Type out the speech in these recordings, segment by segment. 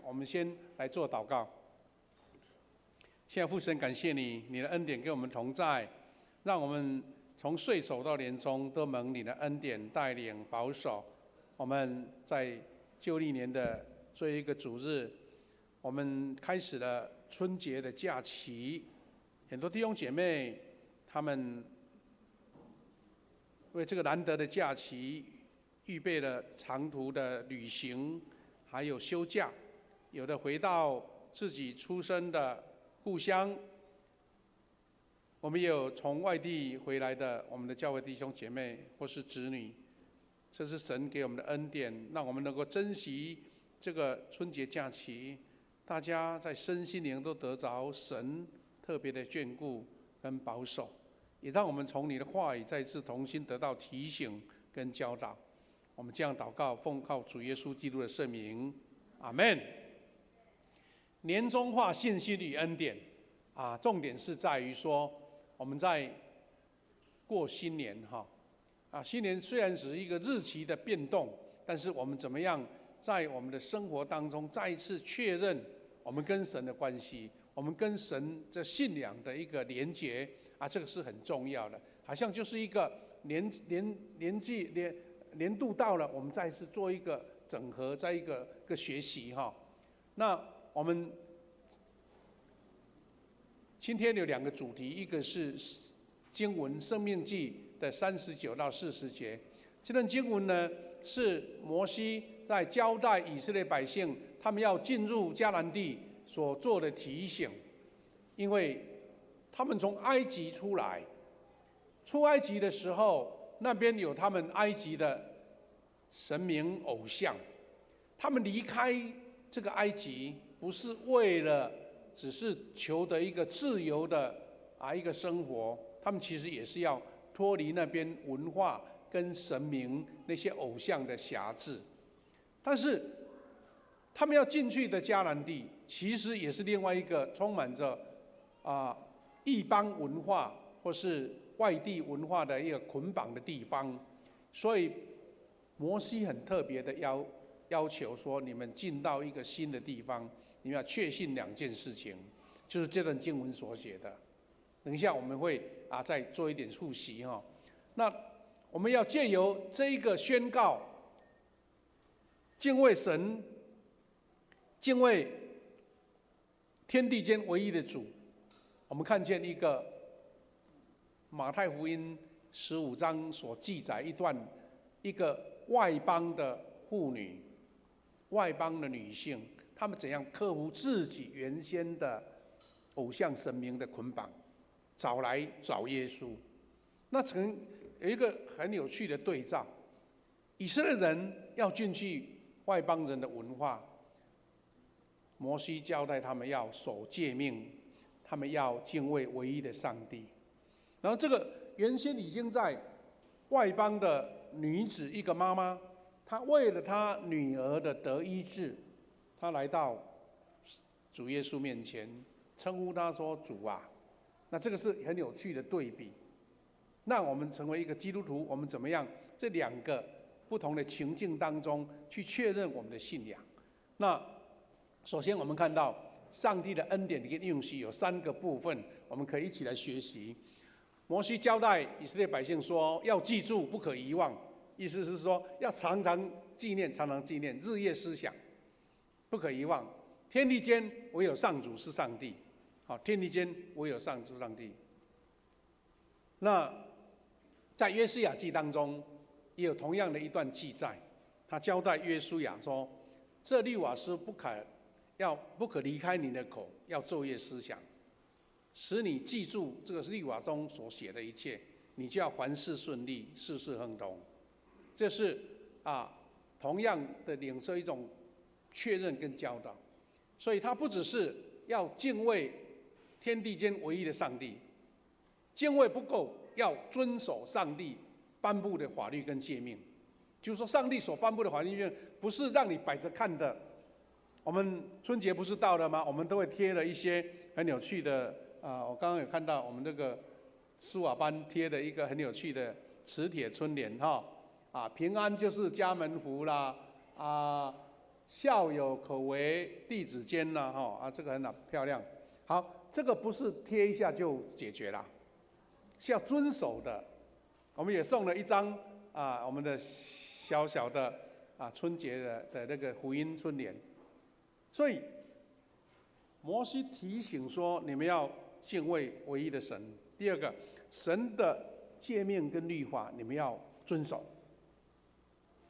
我们先来做祷告。现在父神，感谢你，你的恩典跟我们同在，让我们从岁首到年终都蒙你的恩典带领保守。我们在旧历年的最后一个主日，我们开始了春节的假期，很多弟兄姐妹他们为这个难得的假期预备了长途的旅行，还有休假，有的回到自己出生的故乡，我们也有从外地回来的我们的教会弟兄姐妹或是子女，这是神给我们的恩典，让我们能够珍惜这个春节假期，大家在身心灵都得着神特别的眷顾跟保守，也让我们从你的话语再次同心得到提醒跟教导。我们这样祷告，奉靠主耶稣基督的圣名，阿们。年终化信息与恩典重点是在于说，我们在过新年新年虽然只是一个日期的变动，但是我们怎么样在我们的生活当中再一次确认我们跟神的关系，我们跟神这信仰的一个连结这个是很重要的。好像就是一个年度到了，我们再次做一个整合，再一个学习那我们今天有两个主题，一个是经文《申命记》的39到40节。这段经文呢，是摩西在交代以色列百姓他们要进入迦南地所做的提醒。因为他们从埃及出来，出埃及的时候，那边有他们埃及的神明偶像，他们离开这个埃及不是为了只是求得一个自由的一个生活，他们其实也是要脱离那边文化跟神明那些偶像的辖制。但是他们要进去的迦南地，其实也是另外一个充满着异邦文化或是外地文化的一个捆绑的地方。所以摩西很特别的要求说，你们进到一个新的地方，你们要确信两件事情，就是这段经文所写的。等一下我们会再做一点复习那我们要借由这一个宣告，敬畏神，敬畏天地间唯一的主。我们看见一个马太福音15章所记载一个外邦的妇女，外邦的女性，她们怎样克服自己原先的偶像神明的捆绑，找耶稣。那曾有一个很有趣的对照，以色列人要进去外邦人的文化，摩西交代他们要守诫命，他们要敬畏唯一的上帝。然后这个原先已经在外邦的女子，一个妈妈，她为了她女儿的得医治，她来到主耶稣面前，称呼他说主啊。那这个是很有趣的对比。那我们成为一个基督徒，我们怎么样这两个不同的情境当中去确认我们的信仰？那首先我们看到上帝的恩典跟应许有3个部分，我们可以一起来学习。摩西交代以色列百姓说，要记住，不可遗忘，意思是说要常常纪念，常常纪念，日夜思想，不可遗忘。天地间唯有上主是上帝，天地间唯有上主上帝。那在约书亚记当中也有同样的一段记载，他交代约书亚说，这律法书不可离开你的口，要昼夜思想，使你记住这个律法中所写的一切，你就要凡事顺利，事事亨通。这是同样的领受一种确认跟教导。所以他不只是要敬畏天地间唯一的上帝，敬畏不够，要遵守上帝颁布的法律跟诫命。就是说上帝所颁布的法律诫命不是让你摆着看的。我们春节不是到了吗？我们都会贴了一些很有趣的我刚刚有看到我们这个书法班贴的一个很有趣的磁铁春联平安就是家门福啦孝有可为弟子坚呐，这个很好漂亮。好，这个不是贴一下就解决了，是要遵守的。我们也送了一张我们的小小的春节的那个福音春联。所以摩西提醒说，你们要敬畏唯一的神。第二个，神的诫命跟律法你们要遵守，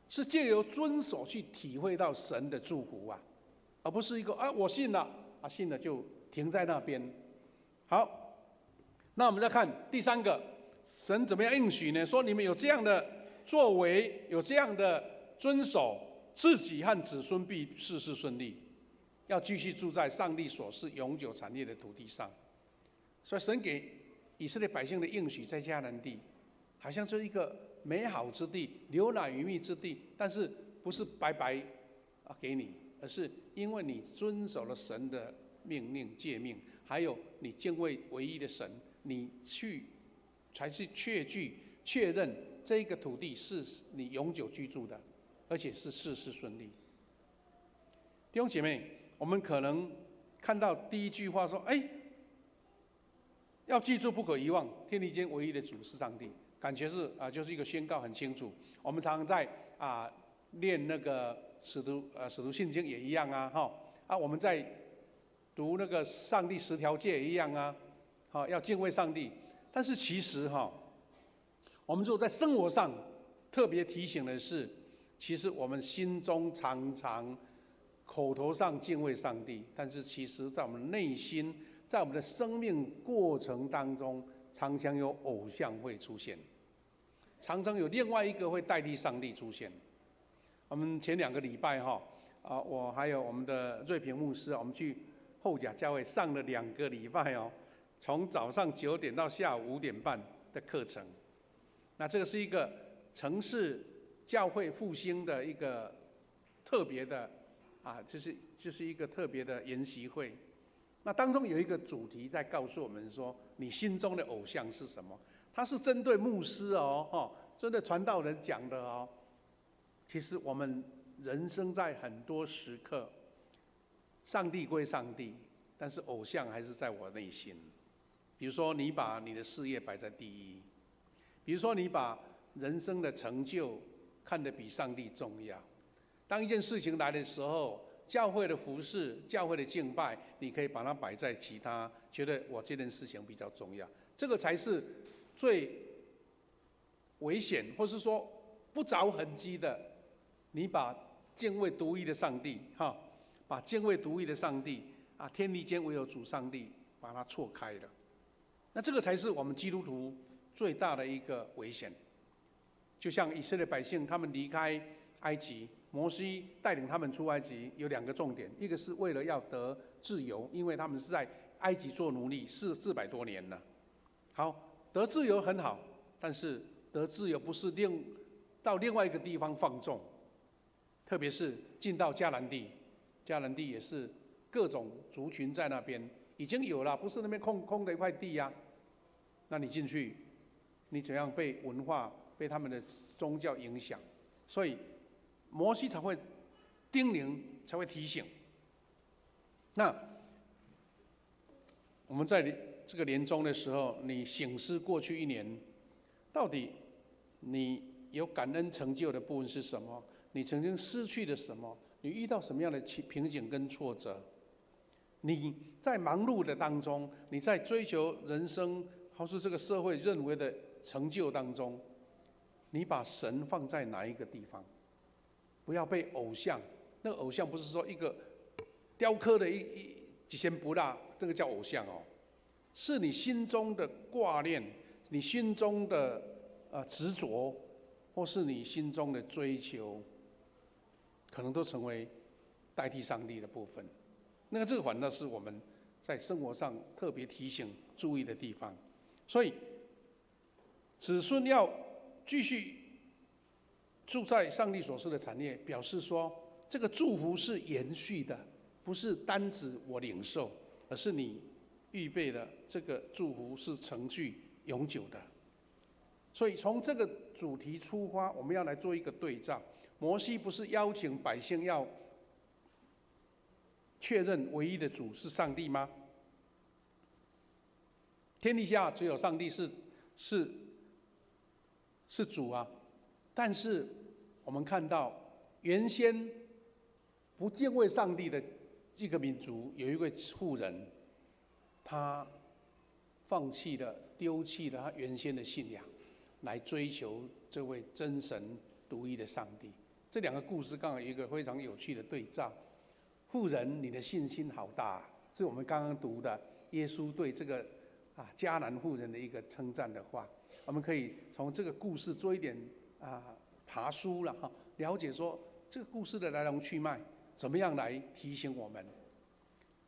是借由遵守去体会到神的祝福啊，而不是一个我信了信了就停在那边。好，那我们再看第三个，神怎么样应许呢？说你们有这样的作为，有这样的遵守，自己和子孙必事事顺利，要继续住在上帝所赐永久产业的土地上。所以神给以色列百姓的应许，在迦南地，好像是一个美好之地，流奶与蜜之地，但是不是白白给你，而是因为你遵守了神的命令诫命，还有你敬畏唯一的神，你才是确认这个土地是你永久居住的，而且是事事顺利。弟兄姐妹，我们可能看到第一句话说，要记住不可遗忘，天地间唯一的主是上帝，感觉是就是一个宣告很清楚。我们常常在念那个使徒信经也一样我们在读那个上帝10条诫也一样要敬畏上帝。但是其实我们如果在生活上特别提醒的是，其实我们心中常常口头上敬畏上帝，但是其实在我们内心，在我们的生命过程当中，常常有偶像会出现，常常有另外一个会代替上帝出现。我们前2个礼拜我还有我们的瑞平牧师，我们去后甲教会上了2个礼拜从早上9点到下午5点半的课程。那这个是一个城市教会复兴的一个特别的就是一个特别的研习会。那当中有一个主题在告诉我们说，你心中的偶像是什么？它是针对牧师针对传道人讲的其实我们人生在很多时刻，上帝归上帝，但是偶像还是在我内心。比如说，你把你的事业摆在第一；比如说，你把人生的成就看得比上帝重要。当一件事情来的时候，教会的服事、教会的敬拜，你可以把它摆在其他，觉得我这件事情比较重要。这个才是最危险，或是说不着痕迹的。你把敬畏独一的上帝，把敬畏独一的上帝天地间唯有主上帝，把它错开了。那这个才是我们基督徒最大的一个危险。就像以色列百姓，他们离开埃及，摩西带领他们出埃及，有2个重点：一个是为了要得自由，因为他们是在埃及做奴隶400多年了。好，得自由很好，但是得自由不是到另外一个地方放纵，特别是进到迦南地，迦南地也是各种族群在那边已经有了，不是那边空的一块地那你进去，你怎样被文化、被他们的宗教影响？所以摩西才会叮咛，才会提醒。那我们在这个年终的时候，你省思过去1年，到底你有感恩成就的部分是什么？你曾经失去了什么？你遇到什么样的瓶颈跟挫折？你在忙碌的当中，你在追求人生或是这个社会认为的成就当中，你把神放在哪一个地方？不要被偶像，那个偶像不是说一个雕刻的几千不大，这个叫偶像是你心中的挂念，你心中的执着，或是你心中的追求，可能都成为代替上帝的部分。那这个反倒是我们在生活上特别提醒注意的地方。所以子孙要继续住在上帝所赐的产业，表示说这个祝福是延续的，不是单指我领受，而是你预备的这个祝福是程序永久的。所以从这个主题出发，我们要来做一个对照。摩西不是邀请百姓要确认唯一的主是上帝吗？天底下只有上帝是主啊，但是我们看到原先不敬畏上帝的一个民族，有一位妇人，他放弃了、丢弃了他原先的信仰，来追求这位真神独一的上帝。这两个故事刚好有一个非常有趣的对照。妇人，你的信心好大，是我们刚刚读的耶稣对这个迦南妇人的一个称赞的话。我们可以从这个故事做一点爬书了哈，了解说这个故事的来龙去脉，怎么样来提醒我们。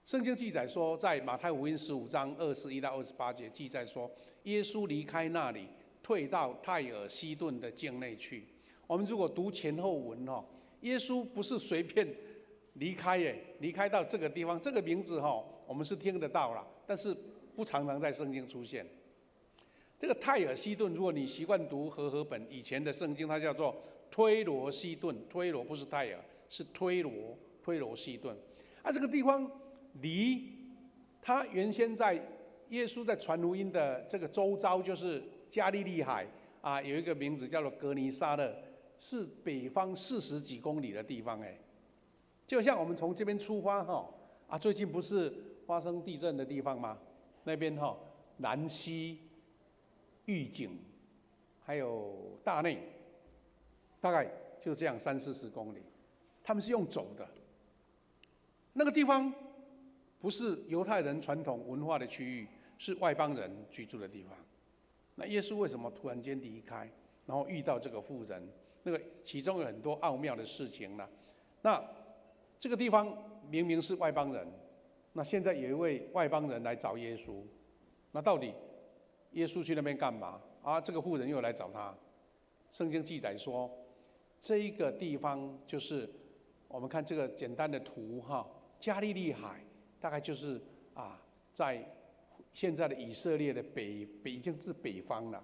圣经记载说，在马太福音15章21到28节记载说，耶稣离开那里，退到泰尔西顿的境内去。我们如果读前后文耶稣不是随便离开离开到这个地方，这个名字我们是听得到了，但是不常常在圣经出现。这个泰尔西顿，如果你习惯读和合本以前的圣经，它叫做推罗西顿，推罗不是泰尔，是推罗西顿。这个地方离他原先在耶稣在传福音的这个周遭，就是加利利海有一个名字叫做格尼撒勒，是北方40几公里的地方就像我们从这边出发最近不是发生地震的地方吗？那边南溪、玉井，还有大内，大概就这样30-40公里，他们是用走的。那个地方不是犹太人传统文化的区域，是外邦人居住的地方。那耶稣为什么突然间离开，然后遇到这个妇人？那个其中有很多奥妙的事情呢。那这个地方明明是外邦人，那现在有一位外邦人来找耶稣，那到底耶稣去那边干嘛？这个妇人又来找他。圣经记载说，这一个地方就是我们看这个简单的图加利利海大概就是在现在的以色列的已经是北方了。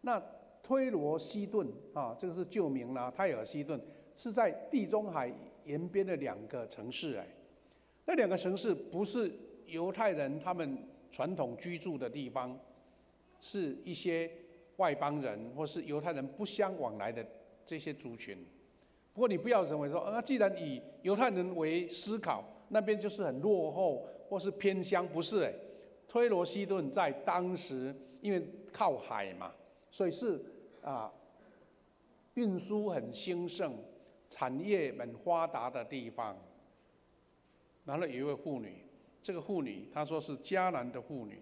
那推罗西顿这个是旧名啦，泰尔西顿是在地中海沿边的2个城市那2个城市不是犹太人他们传统居住的地方，是一些外邦人或是犹太人不相往来的这些族群。不过你不要认为说既然以犹太人为思考，那边就是很落后或是偏乡，不是推罗西顿在当时因为靠海嘛，所以是运输很兴盛、产业很发达的地方。然后有一位妇女，这个妇女她说是迦南的妇女。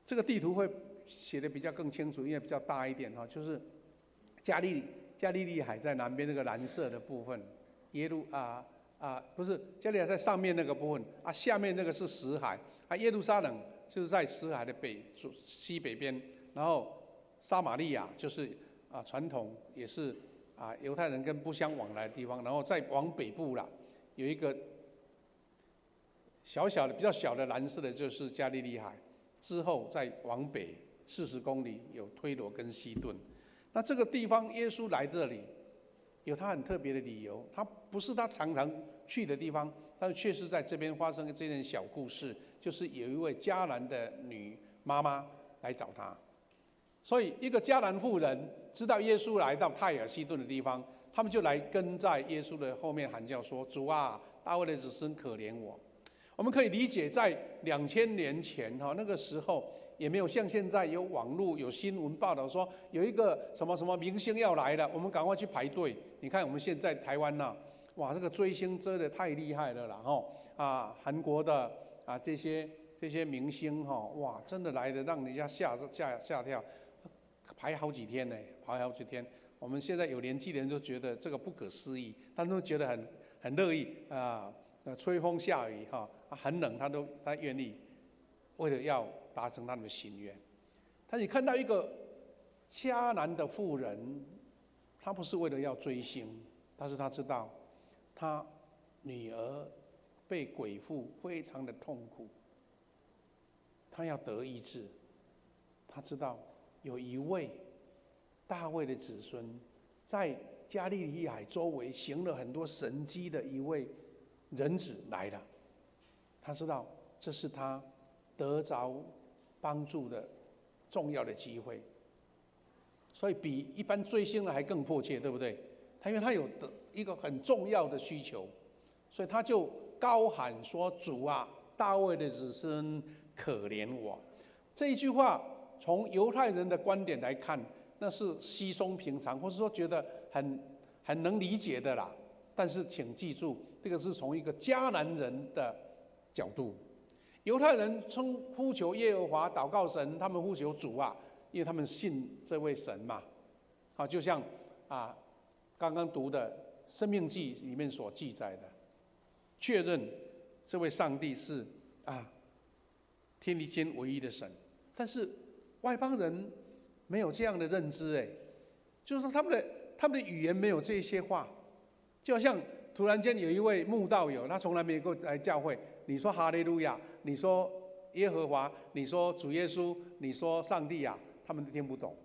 这个地图会写的比较更清楚，因为比较大一点就是加利利海在南边那个蓝色的部分，不是加利利海在上面那个部分下面那个是死海耶路撒冷就是在死海的西北边，然后撒玛利亚就是传统也是犹太人跟不相往来的地方，然后再往北部啦，有一个比较小的蓝色的就是加利利海，之后再往北40公里有推罗跟西顿。那这个地方耶稣来这里有他很特别的理由，他不是他常常去的地方，但是却是在这边发生这件小故事，就是有一位迦南的女妈妈来找他。所以一个迦南妇人知道耶稣来到泰尔西顿的地方，他们就来跟在耶稣的后面喊叫说，主啊，大卫的子孙可怜我。我们可以理解在2000年前那个时候也没有像现在有网络有新闻报道说有一个什么什么明星要来了，我们赶快去排队。你看我们现在台湾哇，这个追星追得太厉害了啦韩国的这些明星哇，真的来的让人家吓跳，排好几天呢，排好几天。我们现在有年纪的人就觉得这个不可思议，他们都觉得很乐意吹风下雨很冷他愿意，为了要达成他们的心愿。但你看到一个迦南的妇人，她不是为了要追星，但是她知道她女儿被鬼附，非常的痛苦，她要得医治。她知道有一位大卫的子孙在加利利海周围行了很多神迹的一位人子来了，他知道这是他得着帮助的重要的机会，所以比一般追星的还更迫切，对不对？因为他有一个很重要的需求，所以他就高喊说：“主啊，大卫的子孙，可怜我。”这一句话从犹太人的观点来看，那是稀松平常，或是说觉得很能理解的啦。但是请记住，这个是从一个迦南人的角度。犹太人呼求耶和华，祷告神，他们呼求主啊，因为他们信这位神嘛。啊，就像刚刚读的《申命记》里面所记载的，确认这位上帝是天地间唯一的神。但是外邦人没有这样的认知，就是说他们的语言没有这些话，就好像突然间有一位慕道友，他从来没有过来教会，你说哈利路亚，你说耶和华，你说主耶稣，你说上帝啊，他们都听不懂。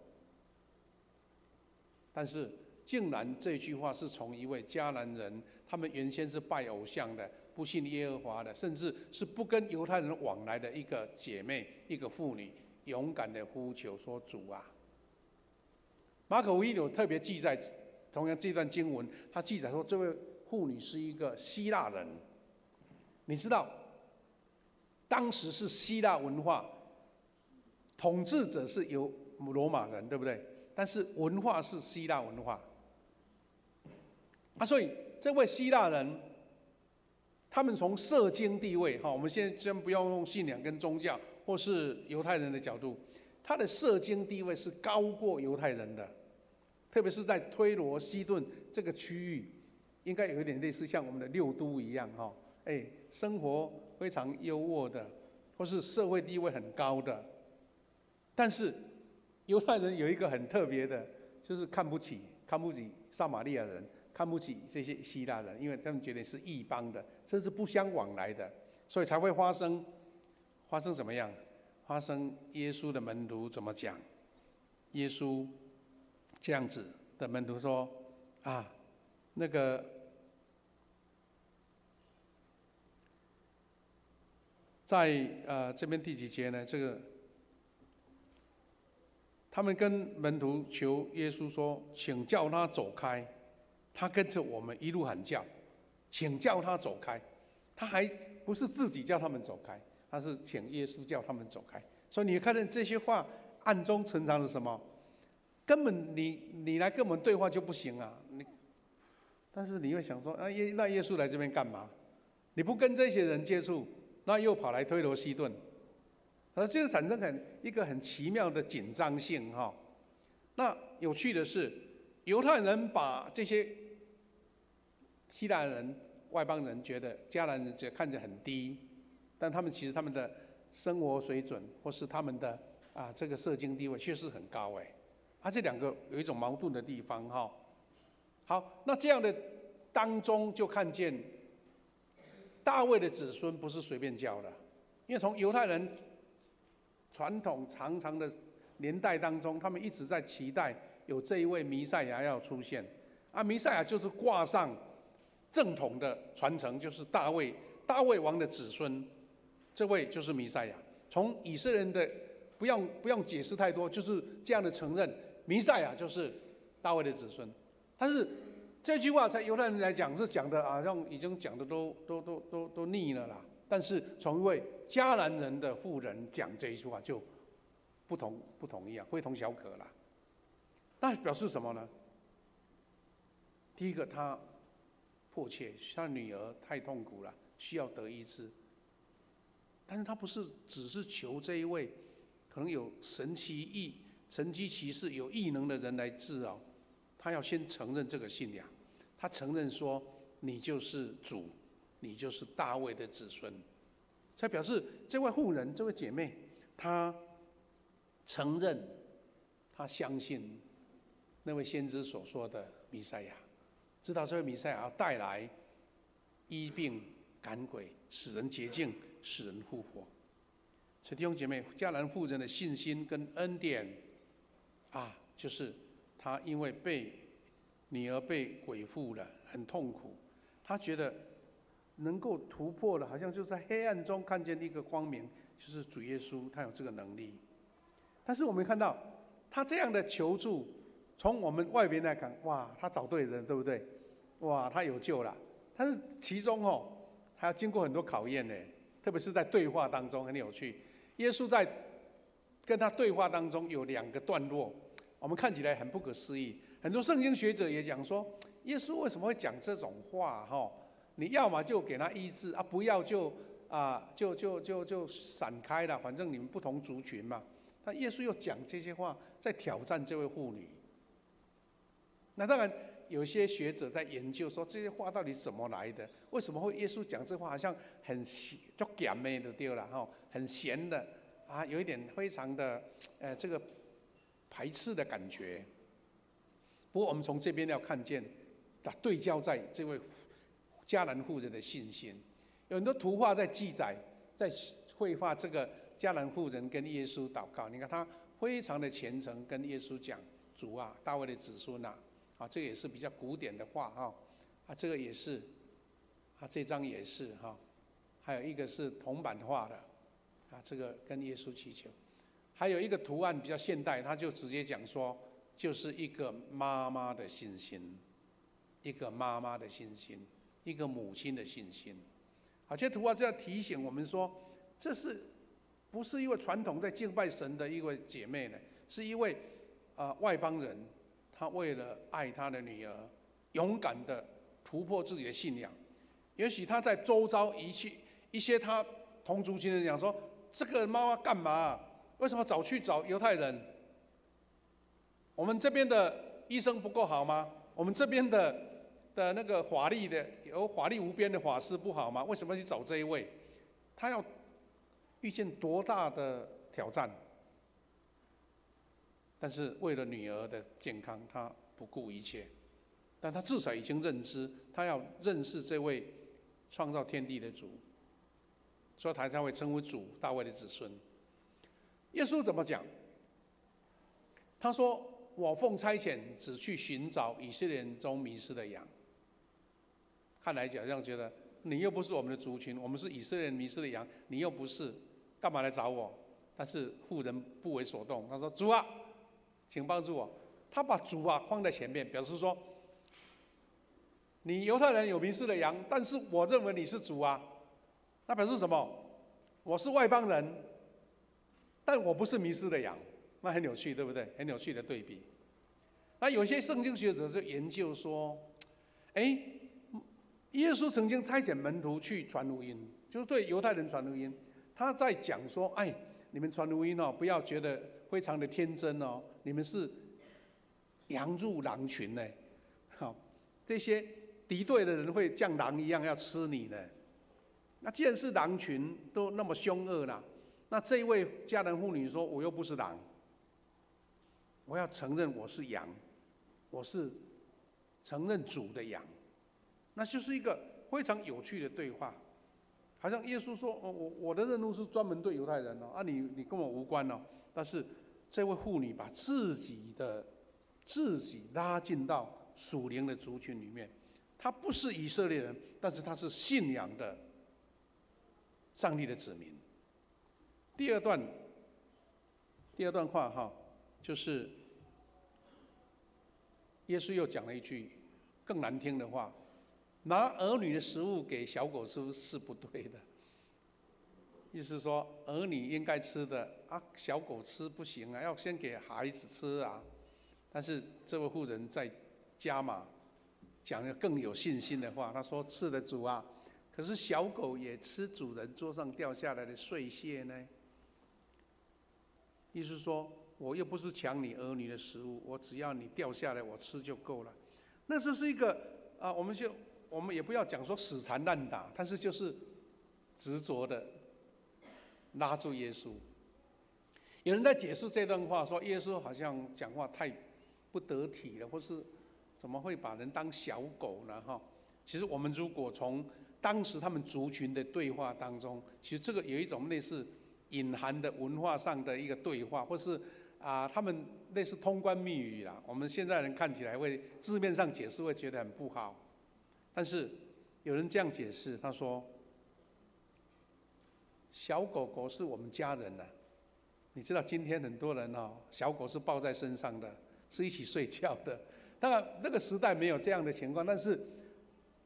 但是竟然这句话是从一位迦南人，他们原先是拜偶像的，不信耶和华的，甚至是不跟犹太人往来的一个姐妹，一个妇女，勇敢的呼求说：“主啊！”马可福音有特别记载，同样这段经文，他记载说这位妇女是一个希腊人。你知道，当时是希腊文化，统治者是由罗马人，对不对？但是文化是希腊文化。所以这位希腊人，他们从社经地位，我们先不要用信仰跟宗教或是犹太人的角度，他的社经地位是高过犹太人的，特别是在推罗西顿这个区域，应该有一点类似像我们的六都一样，生活非常优渥的，或是社会地位很高的。但是犹太人有一个很特别的，就是看不起撒玛利亚人，看不起这些希腊人，因为他们觉得是异邦的，甚至不相往来的，所以才会发生怎么样？发生耶稣的门徒怎么讲？耶稣这样子的门徒说：“那个在这边第几节呢？这个他们跟门徒求耶稣说，请叫他走开。他跟着我们一路喊叫，请叫他走开。他还不是自己叫他们走开，他是请耶稣叫他们走开。所以你看见这些话暗中存藏着什么？根本你来跟我们对话就不行啊！但是你会想说，那耶稣来这边干嘛？你不跟这些人接触，那又跑来推罗西顿。这个产生一个很奇妙的紧张性哈。那有趣的是，犹太人把这些希腊人、外邦人觉得迦南人看着很低，但他们其实他们的生活水准或是他们的这个社经地位确实很高这两个有一种矛盾的地方哈。好，那这样的当中就看见大卫的子孙不是随便叫的，因为从犹太人传统长长的年代当中，他们一直在期待有这一位弥赛亚要出现。弥赛亚就是挂上正统的传承，就是大卫王的子孙，这位就是弥赛亚。从以色列人的不用解释太多，就是这样的承认，弥赛亚就是大卫的子孙。但是这句话在犹太人来讲是讲的好像已经讲的都腻了啦。但是从一位迦南人的妇人讲这一句话就不同意非同小可啦。那表示什么呢？第一个，他迫切，他的女儿太痛苦了，需要得医治。但是他不是只是求这一位可能有神机骑士、有异能的人来治他要先承认这个信仰，他承认说你就是主，你就是大卫的子孙，才表示这位妇人、这位姐妹，她承认，她相信那位先知所说的弥赛亚，知道这位弥赛亚要带来医病赶鬼，使人洁净，使人复活。所以弟兄姐妹，迦南妇人的信心跟恩典就是她因为女儿被鬼附了，很痛苦，她觉得能够突破的，好像就在黑暗中看见一个光明，就是主耶稣，他有这个能力。但是我们看到他这样的求助，从我们外边来看，哇，他找对人，对不对？哇，他有救了。但是其中还要经过很多考验呢，特别是在对话当中很有趣。耶稣在跟他对话当中有2个段落，我们看起来很不可思议。很多圣经学者也讲说，耶稣为什么会讲这种话？你要么就给他医治啊，不要就闪开了，反正你们不同族群嘛。但耶稣又讲这些话，在挑战这位妇女。那当然，有些学者在研究说这些话到底怎么来的？为什么会耶稣讲这话，好像很就咸的就对了很咸的啊，有一点非常的这个排斥的感觉。不过我们从这边要看见，对焦在这位迦南妇人的信心，有很多图画在记载，在绘画这个迦南妇人跟耶稣祷告。你看他非常的虔诚，跟耶稣讲：“主啊，大卫的子孙啊。”这个也是比较古典的画这个也是这张也是还有一个是铜版画的这个跟耶稣祈求，还有一个图案比较现代，他就直接讲说，就是一个妈妈的信心，一个妈妈的信心，一个母亲的信心。这些图画就要提醒我们说，这是不是一位传统在敬拜神的一位姐妹呢？是一位外邦人。他为了爱他的女儿，勇敢的突破自己的信仰。也许他在周遭一些他同族群人讲说：“这个妈妈干嘛？为什么早去找犹太人？我们这边的医生不够好吗？我们这边的那个法力无边的法师不好吗？为什么去找这一位？”他要遇见多大的挑战？但是为了女儿的健康，他不顾一切。但他至少已经认知，他要认识这位创造天地的主，所以他才会称为主，大卫的子孙。耶稣怎么讲？他说：“我奉差遣，只去寻找以色列人中迷失的羊。”看来好像觉得你又不是我们的族群，我们是以色列人迷失的羊，你又不是，干嘛来找我？但是妇人不为所动，他说：“主啊，请帮助我。”他把主啊放在前面，表示说：“你犹太人有迷失的羊，但是我认为你是主啊。”那表示什么？我是外邦人，但我不是迷失的羊。那很有趣，对不对？很有趣的对比。那有些圣经学者就研究说：“耶稣曾经差遣门徒去传福音，就是对犹太人传福音。他在讲说：你们传福音不要觉得非常的天真你们是羊入狼群呢。这些敌对的人会像狼一样要吃你呢。那既然是狼群都那么凶恶了，那这一位迦南妇女说：我又不是狼，我要承认我是羊，我是承认主的羊。”那就是一个非常有趣的对话，好像耶稣说：“我的任务是专门对犹太人你跟我无关但是这位妇女把自己拉进到属灵的族群里面，她不是以色列人，但是她是信仰的上帝的子民。第二段话就是耶稣又讲了一句更难听的话。拿儿女的食物给小狗吃是不对的，意思说儿女应该吃的小狗吃不行要先给孩子吃但是这位妇人在加码讲了更有信心的话，他说：“是的，主啊，可是小狗也吃主人桌上掉下来的碎屑呢。”意思说，我又不是抢你儿女的食物，我只要你掉下来我吃就够了。那这是一个我们也不要讲说死缠烂打，但是就是执着的拉住耶稣。有人在解释这段话，说耶稣好像讲话太不得体了，或是怎么会把人当小狗呢？其实我们如果从当时他们族群的对话当中，其实这个有一种类似隐含的文化上的一个对话，或是他们类似通关密语啦。我们现在人看起来会字面上解释会觉得很不好。但是有人这样解释，他说：小狗狗是我们家人啊。你知道今天很多人小狗是抱在身上的，是一起睡觉的。当然那个时代没有这样的情况，但是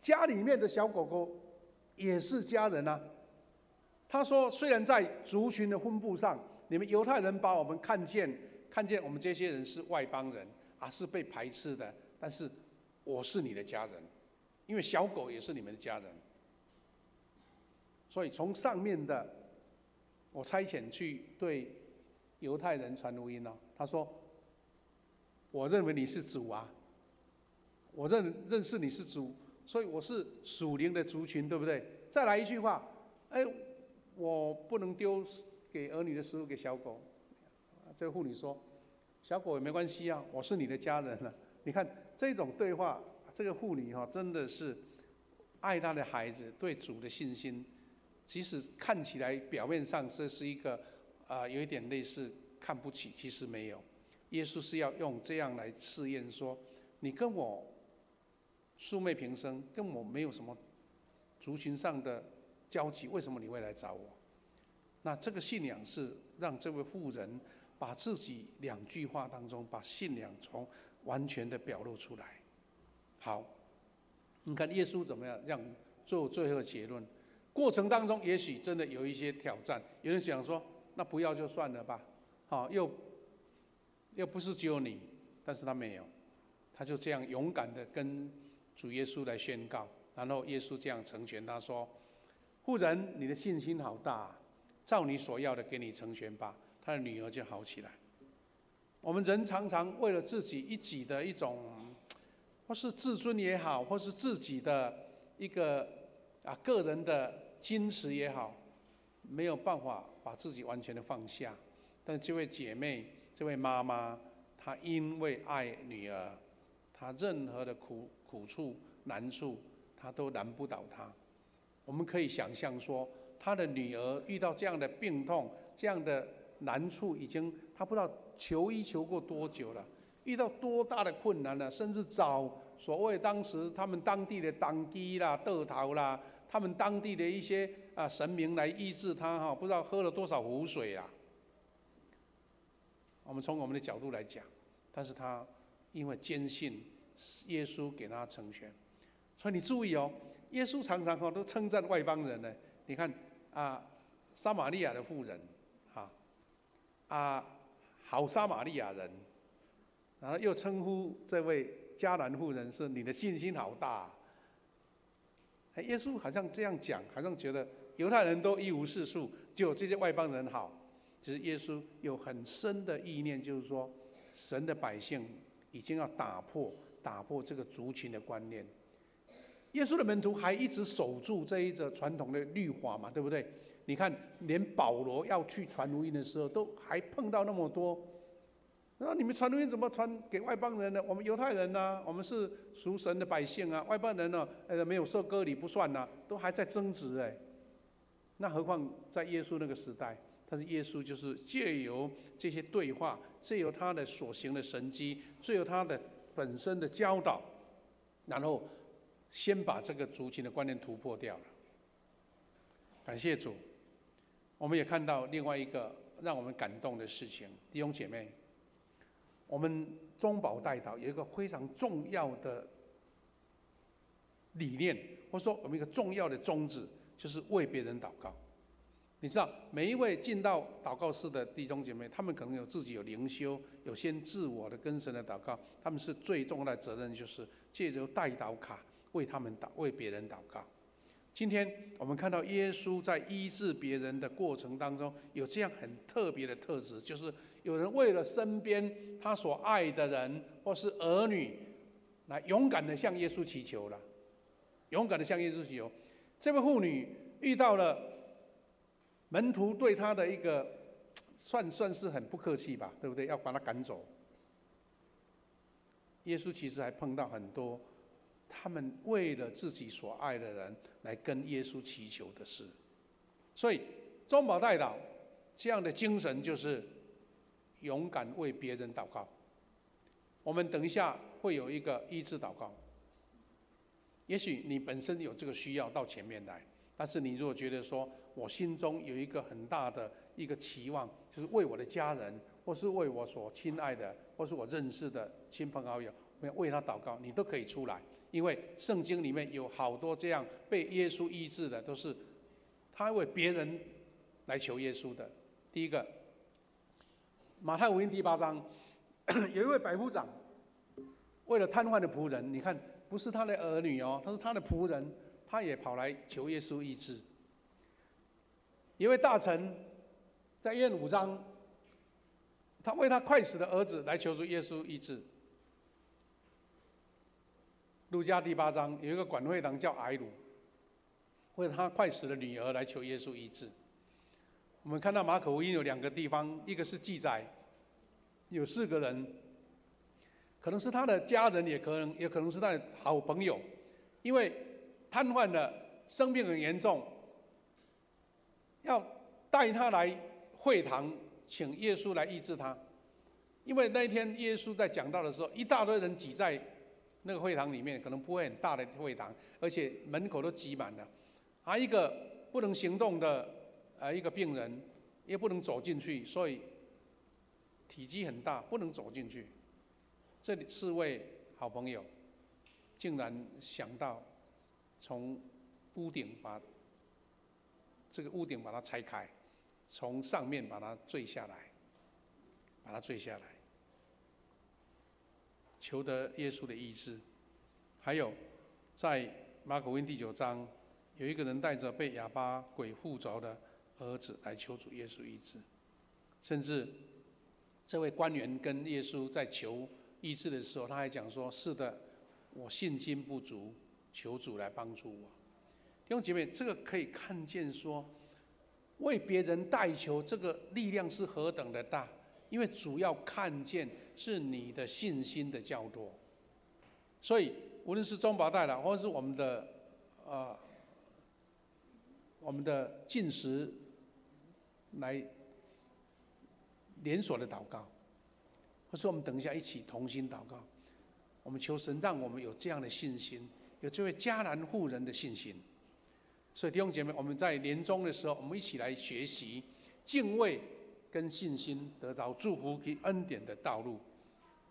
家里面的小狗狗也是家人啊。他说，虽然在族群的分布上，你们犹太人把我们看见我们这些人是外邦人啊，是被排斥的，但是我是你的家人，因为小狗也是你们的家人。所以从上面的我差遣去对犹太人传福音他说：我认为你是主啊，我认识你是主，所以我是属灵的族群，对不对？再来一句话，我不能丢给儿女的食物给小狗。这个妇女说：小狗也没关系啊，我是你的家人啊。你看这种对话，这个妇女真的是爱她的孩子，对主的信心，即使看起来表面上这是一个有一点类似看不起，其实没有。耶稣是要用这样来试验说，你跟我素昧平生，跟我没有什么族群上的交集，为什么你会来找我？那这个信仰是让这位妇人把自己2句话当中，把信仰从完全的表露出来。好，你看耶稣怎么样让做最后的结论？过程当中也许真的有一些挑战，有人想说，那不要就算了吧，又不是只有你，但是他没有，他就这样勇敢的跟主耶稣来宣告，然后耶稣这样成全他说：妇人，你的信心好大，照你所要的给你成全吧。他的女儿就好起来。我们人常常为了自己一己的一种，或是自尊也好，或是自己的一个个人的矜持也好，没有办法把自己完全的放下。但这位姐妹，这位妈妈，她因为爱女儿，她任何的苦处难处，她都难不倒她。我们可以想象说，她的女儿遇到这样的病痛，这样的难处，已经她不知道求医求过多久了，遇到多大的困难了，甚至找所谓当时他们当地的当机啦、豆桃啦，他们当地的一些神明来医治她不知道喝了多少湖水啦。我们从我们的角度来讲，但是她因为坚信耶稣给她成全，所以你注意耶稣常常都称赞外邦人呢。你看撒玛利亚的妇人好撒玛利亚人，然后又称呼这位迦南妇人是你的信心好大。耶稣好像这样讲，好像觉得犹太人都一无是处，只有这些外邦人好。其实耶稣有很深的意念，就是说，神的百姓已经要打破这个族群的观念。耶稣的门徒还一直守住这一个传统的律法嘛，对不对？你看，连保罗要去传福音的时候，都还碰到那么多。然后你们传福音怎么传给外邦人呢？我们犹太人呢，我们是属神的百姓啊，外邦人呢，没有受割礼不算啊，都还在争执那何况在耶稣那个时代？但是耶稣就是借由这些对话，借由他的所行的神迹，借由他的本身的教导，然后先把这个族群的观念突破掉了。感谢主，我们也看到另外一个让我们感动的事情，弟兄姐妹，我们中保代祷有一个非常重要的理念，或者说我们一个重要的宗旨，就是为别人祷告。你知道，每一位进到祷告室的弟兄姐妹，他们可能有自己有灵修，有先自我的跟神的祷告，他们是最重要的责任，就是借由代祷卡为别人祷告。今天我们看到耶稣在医治别人的过程当中，有这样很特别的特质，就是有人为了身边他所爱的人或是儿女，来勇敢的向耶稣祈求了，勇敢的向耶稣祈求。这位妇女遇到了门徒对他的一个算是很不客气吧，对不对？要把他赶走。耶稣其实还碰到很多他们为了自己所爱的人来跟耶稣祈求的事。所以中保代祷这样的精神就是勇敢为别人祷告。我们等一下会有一个医治祷告，也许你本身有这个需要到前面来，但是你如果觉得说我心中有一个很大的一个期望，就是为我的家人，或是为我所亲爱的，或是我认识的亲朋好友，我要为他祷告，你都可以出来，因为圣经里面有好多这样被耶稣医治的，都是他为别人来求耶稣的。第一个，马太福音第8章，有一位百夫长，为了瘫痪的仆人，你看不是他的儿女哦，他是他的仆人，他也跑来求耶稣医治。一位大臣在约翰5章，他为他快死的儿子来求助耶稣医治。路加第8章有一个管会郎叫埃鲁，为了他快死的女儿来求耶稣医治。我们看到马可福音有2个地方，一个是记载有4个人，可能是他的家人，也可能是他的好朋友，因为瘫痪了，生病很严重，要带他来会堂，请耶稣来医治他。因为那一天耶稣在讲道的时候，一大堆人挤在那个会堂里面，可能不会很大的会堂，而且门口都挤满了。一个不能行动的一个病人，也不能走进去，所以体积很大，不能走进去。这里4位好朋友，竟然想到从屋顶把这个屋顶把它拆开，从上面把它坠下来，求得耶稣的医治。还有在马可福音第9章，有一个人带着被哑巴鬼附着的儿子来求主耶稣医治。甚至这位官员跟耶稣在求医治的时候，他还讲说：“是的，我信心不足，求主来帮助我。”弟兄姐妹，这个可以看见说，为别人代求，这个力量是何等的大。因为主要看见是你的信心的较多，所以无论是中保代啦，或者是我们的禁食来连锁的祷告，或是我们等一下一起同心祷告，我们求神让我们有这样的信心，有这位迦南妇人的信心。所以弟兄姐妹，我们在年终的时候，我们一起来学习敬畏跟信心，得着祝福及恩典的道路。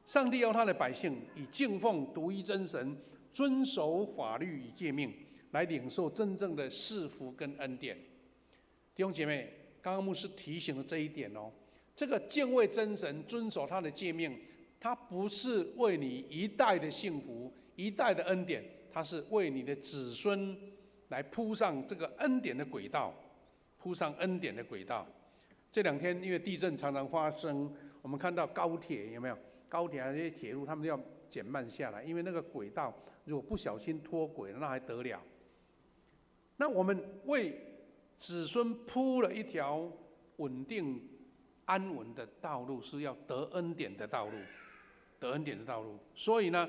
上帝要他的百姓以敬奉独一真神，遵守法律与诫命，来领受真正的赐福跟恩典。弟兄姐妹，刚刚牧师提醒了这一点哦。这个敬畏真神，遵守他的诫命，他不是为你一代的幸福、一代的恩典，他是为你的子孙来铺上这个恩典的轨道，铺上恩典的轨道。这2天因为地震常常发生，我们看到高铁有没有？高铁这些铁路他们要减慢下来，因为那个轨道如果不小心脱轨了，那还得了？那我们为子孙铺了一条稳定安稳的道路，是要得恩典的道路，得恩典的道路。所以呢，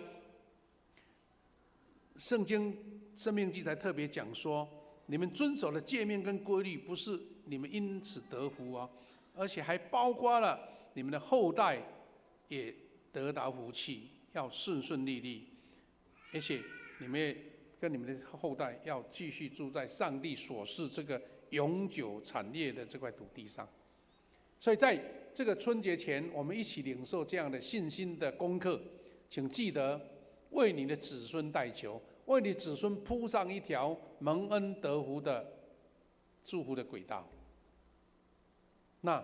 圣经申命记才特别讲说，你们遵守的诫命跟规律，不是你们因此得福哦，而且还包括了你们的后代也得到福气，要顺顺利利，而且你们也跟你们的后代要继续住在上帝所赐这个永久产业的这块土地上。所以在这个春节前，我们一起领受这样的信心的功课，请记得为你的子孙代求，为你子孙铺上一条蒙恩得福的祝福的轨道。那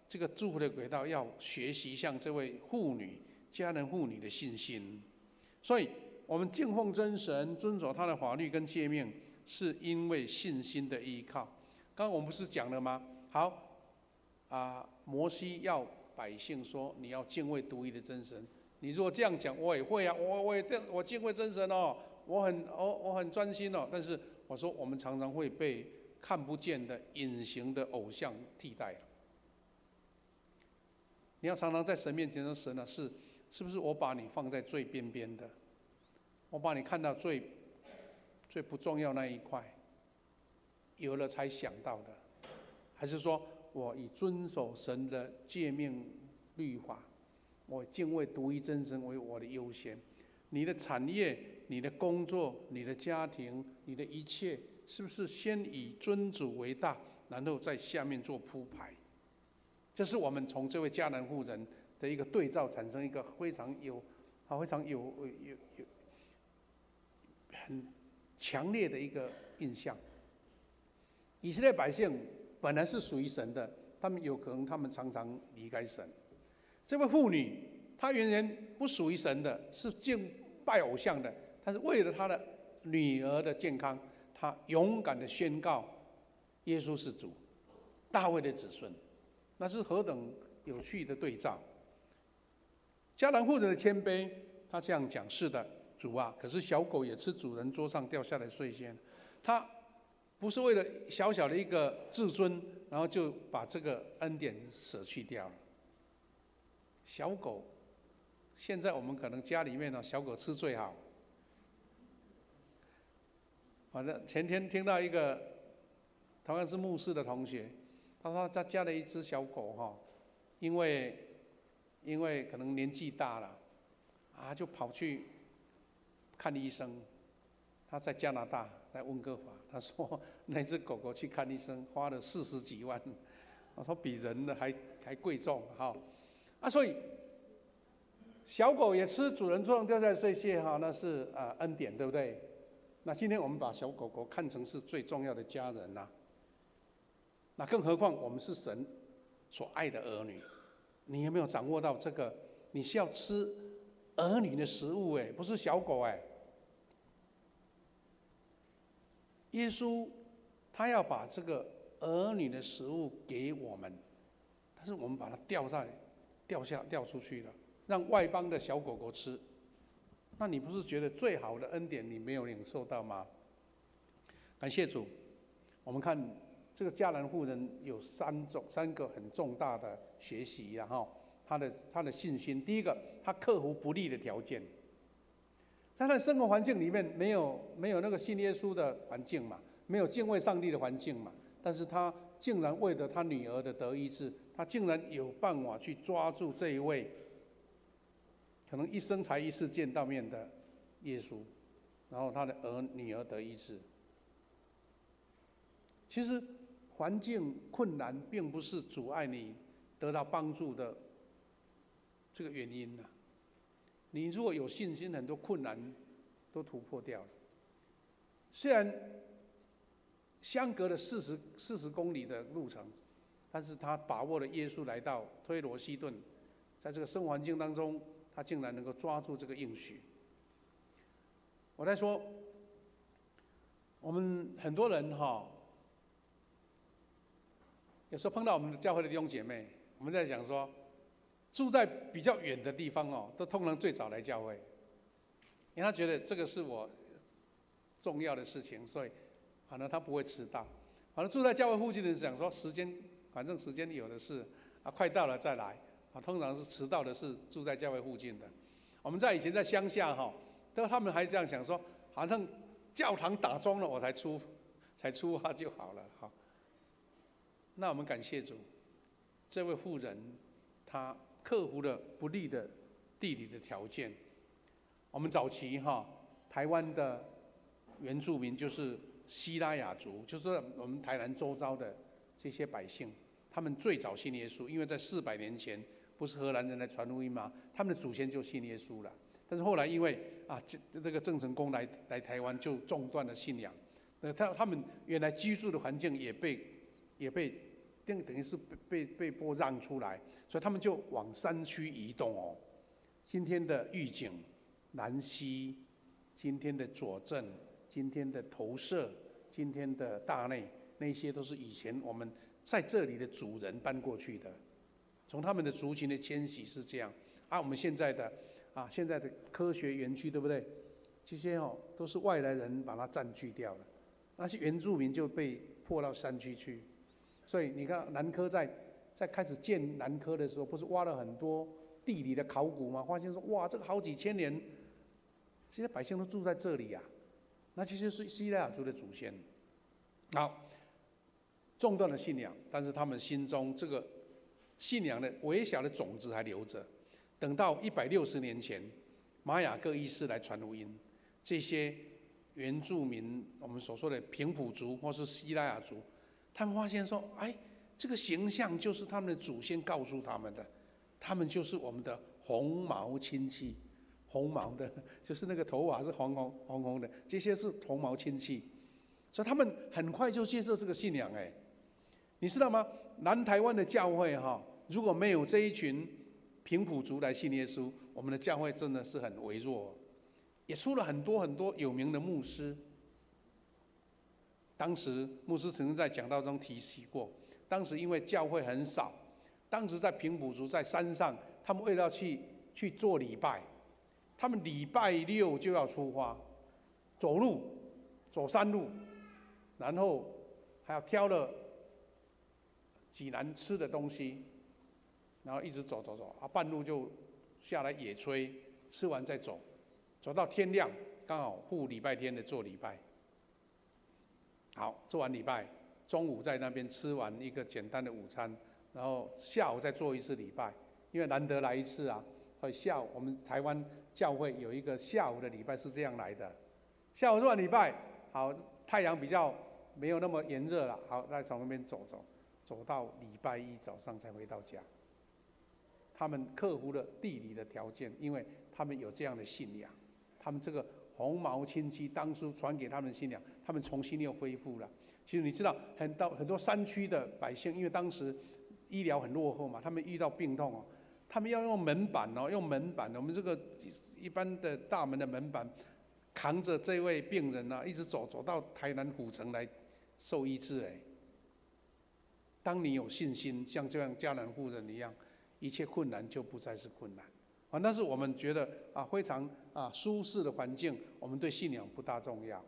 这个祝福的轨道要学习像这位妇女迦南妇女的信心。所以我们敬奉真神，遵守他的法律跟诫命，是因为信心的依靠。刚刚我们不是讲了吗？好摩西要百姓说，你要敬畏独一的真神。你如果这样讲，我也会啊，我敬畏真神哦，我很专心哦。但是我说，我们常常会被看不见的隐形的偶像替代。你要常常在神面前说，神啊，是不是我把你放在最边边的？我把你看到最不重要那一块，有了才想到的，还是说我以遵守神的诫命律法，我敬畏独一真神为我的优先？你的产业你的工作、你的家庭、你的一切，是不是先以尊主为大，然后在下面做铺排？这是我们从这位迦南妇人的一个对照，产生一个非常有很强烈的一个印象。以色列百姓本来是属于神的，他们有可能常常离开神。这位妇女，她原来不属于神的，是敬拜偶像的，但是为了她的女儿的健康，她勇敢的宣告耶稣是主，大卫的子孙。那是何等有趣的对照！迦南妇人的谦卑，他这样讲：是的，主啊，可是小狗也吃主人桌上掉下来的碎屑。他不是为了小小的一个自尊，然后就把这个恩典舍去掉了。小狗，现在我们可能家里面呢，小狗吃最好。反正前天听到一个同样是牧师的同学，他说他家的一只小狗哈，因为可能年纪大了，就跑去看医生。他在加拿大，在温哥华，他说那只狗狗去看医生花了40几万，他说比人的还贵重哈。所以小狗也吃主人桌上掉下来的碎屑哈，那是恩典，对不对？那今天我们把小狗狗看成是最重要的家人呐，那更何况我们是神所爱的儿女，你有没有掌握到这个？你是要吃儿女的食物不是小狗耶稣他要把这个儿女的食物给我们，但是我们把它掉出去了，让外邦的小狗狗吃。那你不是觉得最好的恩典你没有领受到吗？感谢主，我们看这个迦南妇人有三个很重大的学习她的信心。第一个，她克服不利的条件，在她的生活环境里面没有那个信耶稣的环境嘛，没有敬畏上帝的环境嘛，但是她竟然为了她女儿的得医治，她竟然有办法去抓住这一位可能一生才一次见到面的耶稣，然后她的女儿得医治。其实环境困难并不是阻碍你得到帮助的这个原因你如果有信心，很多困难都突破掉了。虽然相隔了40公里的路程，但是他把握了耶稣来到推罗西顿，在这个生活环境当中，他竟然能够抓住这个应许。我在说，我们很多人有时候碰到我们教会的弟兄姐妹，我们在讲说，住在比较远的地方都通常最早来教会，因为他觉得这个是我重要的事情，所以反正他不会迟到。反正住在教会附近的人讲说，反正时间有的是快到了再来通常是迟到的是住在教会附近的。我们以前在乡下他们还这样想说，好像教堂打钟了我才出发就好了那我们感谢主，这位妇人她克服了不利的地理的条件。我们早期台湾的原住民就是西拉雅族，就是我们台南周遭的这些百姓，他们最早信耶稣，因为在400年前不是荷兰人来传福音吗？他们的祖先就信耶稣了。但是后来因为这个郑成功来台湾，就中断了信仰。他们原来居住的环境也被等于是被拨让出来，所以他们就往山区移动今天的玉井、南溪、今天的左镇、今天的投射、今天的大内，那些都是以前我们在这里的主人搬过去的。从他们的族群的迁徙是这样我们现在的科学园区，对不对？这些都是外来人把它占据掉了，那些原住民就被迫到山区去。所以你看南科在开始建南科的时候，不是挖了很多地理的考古吗？发现说哇，这个好几千年，这些百姓都住在这里那这些是西拉雅族的祖先。好，中断了信仰，但是他们心中这个信仰的微小的种子还留着。等到160年前，马雅各医师来传福音，这些原住民，我们所说的平埔族或是西拉雅族，他们发现说，哎，这个形象就是他们的祖先告诉他们的，他们就是我们的红毛亲戚，红毛的，就是那个头发是红红的，这些是红毛亲戚，所以他们很快就接受这个信仰。哎，你知道吗？南台湾的教会如果没有这一群平埔族来信耶稣，我们的教会真的是很微弱，也出了很多很多有名的牧师。当时牧师曾经在讲道中提起过，当时因为教会很少，当时在平埔族在山上，他们为了去做礼拜，他们礼拜六就要出发，走路走山路，然后还要挑了济南吃的东西，然后一直走，半路就下来野炊，吃完再走，走到天亮，刚好护礼拜天的做礼拜。好，做完礼拜，中午在那边吃完一个简单的午餐，然后下午再做一次礼拜，因为难得来一次啊，所以下午我们台湾教会有一个下午的礼拜是这样来的。下午做完礼拜，好，太阳比较没有那么炎热了，好，再从那边走到礼拜一早上才回到家。他们克服了地理的条件，因为他们有这样的信仰，他们这个红毛亲戚当初传给他们的信仰，他们重新又恢复了。其实你知道，很多山区的百姓，因为当时医疗很落后嘛，他们遇到病痛他们要用门板用门板，我们这个一般的大门的门板，扛着这位病人一直走到台南府城来受医治。当你有信心，像这样迦南妇人一样，一切困难就不再是困难。那是我们觉得非常舒适的环境，我们对信仰不大重要。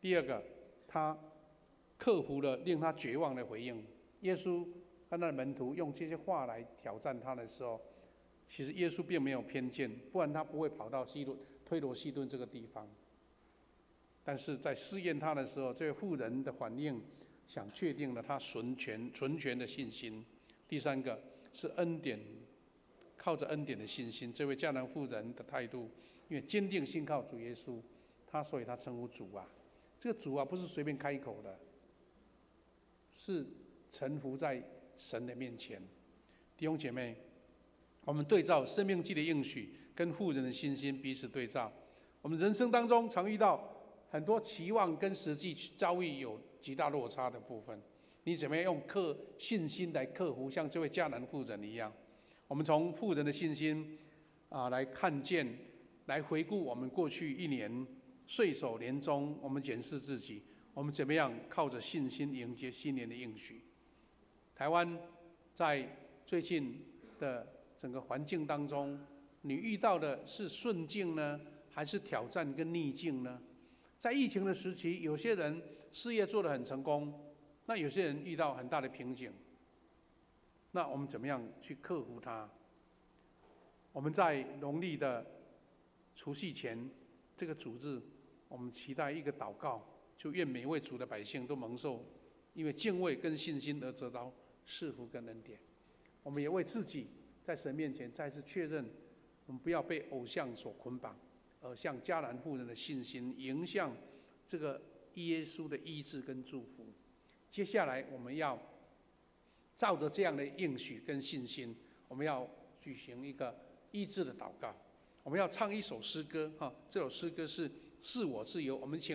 第二个，他克服了令他绝望的回应。耶稣跟他的门徒用这些话来挑战他的时候，其实耶稣并没有偏见，不然他不会跑到推罗西顿这个地方。但是在试验他的时候，这位妇人的反应，想确定了他纯全的信心。第三个是恩典，靠着恩典的信心，这位迦南妇人的态度，因为坚定信靠主耶稣，所以他称呼主啊。这个主不是随便开口的，是臣服在神的面前。弟兄姐妹，我们对照生命记的应许跟妇人的信心彼此对照。我们人生当中常遇到很多期望跟实际遭遇有极大落差的部分，你怎么样用信心来克服，像这位迦南妇人一样？我们从妇人的信心来看见，来回顾我们过去一年岁首年终，我们检视自己，我们怎么样靠着信心迎接新年的应许。台湾在最近的整个环境当中，你遇到的是顺境呢，还是挑战跟逆境呢？在疫情的时期，有些人事业做得很成功，那有些人遇到很大的瓶颈。那我们怎么样去克服它？我们在农历的除夕前这个主日，我们期待一个祷告，就愿每位主的百姓都蒙受因为敬畏跟信心而得着赐福跟恩典。我们也为自己在神面前再次确认，我们不要被偶像所捆绑，而像迦南妇人的信心迎向这个耶稣的医治跟祝福。接下来我们要照着这样的应许跟信心，我们要举行一个医治的祷告。我们要唱一首诗歌这首诗歌是我自由。我们请